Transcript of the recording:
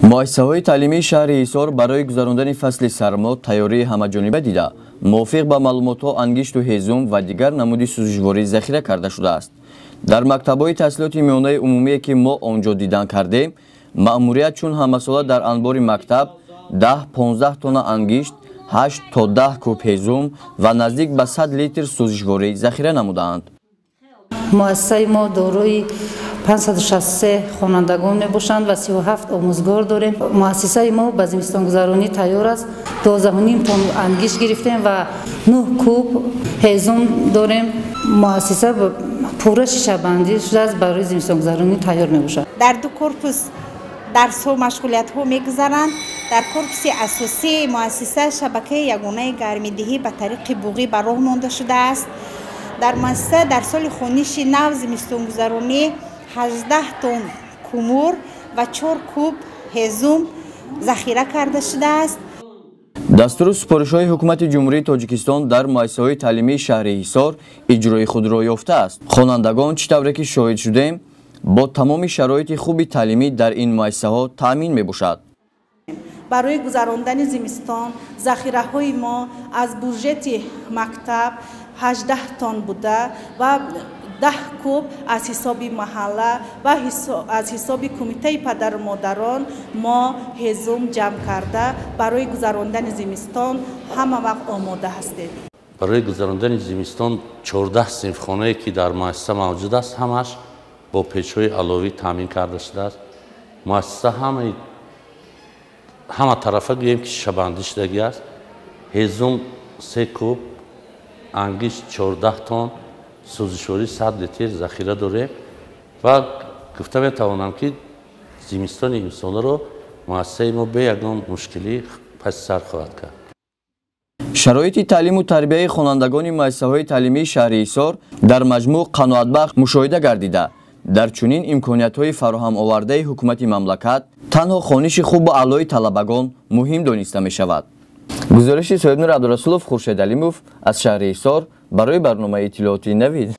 مؤسسه‌های تعلیمی شهر ایسار برای گذراندن فصل سرما تیاری همه‌جانبه دیده موافق به معلومات انگشت و هیزم و دیگر نمود سوزشواری ذخیره کرده شده است. در مکتب‌های تحصیلات میانه عمومی که ما آنجا دیدن کردیم، مأموریت چون همساله در انبار مکتب 10-15 تن انگشت، 8 تا 10 کوب هیزم و نزدیک به 100 لیتر سوزشواری ذخیره نمودند. مؤسسه ما دارای 563 خوانندگان میباشند و 37 آموزگار داریم. مؤسسه ما به زمستان گذرانی تیار است. 12.5 تن انگشت گرفتیم و 9 کوب هیزم داریم. مؤسسه پوره شیشه بندی شده است برای زمستان گذرانی تیار میباشد. در دو کورپوس درس ها مشغولیت ها میگذرند. در کورپوس اساسی مؤسسه شبکه یگانه گرمیدهی به طریق بوغی به راه مانده شده است. در مؤسسه در سال خونیش نو زمستان گذرانی 18 تن کومور و 4 کوب هیزم ذخیره کرده شده است. دستور سپارش‌های حکومت جمهوری تاجیکستان در مؤسسه‌های تعلیمی شهر ایسار اجرای خود را یافته است. خوانندگان چطوری که شاهد شدیم با تمام شرایط خوب تعلیمی در این مؤسسه‌ها تأمین می‌باشد. برای گذراندن زمستان ذخیره‌های ما از بودجه مکتب 18 تن بوده و 10 کوب از حساب محله و از حساب کمیته پدر و مادران ما هیزم جمع کرده برای گذراندن زمستان همه وقت آماده هستیم. برای گذراندن زمستان 14 صنفخانه که در مؤسسه موجود است همش با پیچ‌های علاوی تامین کرده شده است. مؤسسه همه طرفه گوییم که شبندی شدگی است. هیزم 3 کوب، انگشت 14 تن، سوزشواری 100 لیتر ذخیره داریم و گفته میتوانم که زمستان امسال رو مؤسسه ما به یگان مشکلی پس سر خواهد کرد. شرایط تعلیم و تربیت خوانندگان مؤسسه‌های تعلیمی شهر ایسار در مجموع قناعتبخش مشاهده گردیده. در چنین امکانیت‌های فراهم آورده حکومت مملکت تنها خوانش خوب و اعلای طلبگان مهم دانسته می‌شود. گزارش صاحب نور عبدالرسولов خورشید علیموف از شهر ایسار برای برنامه اطلاعاتی نوید.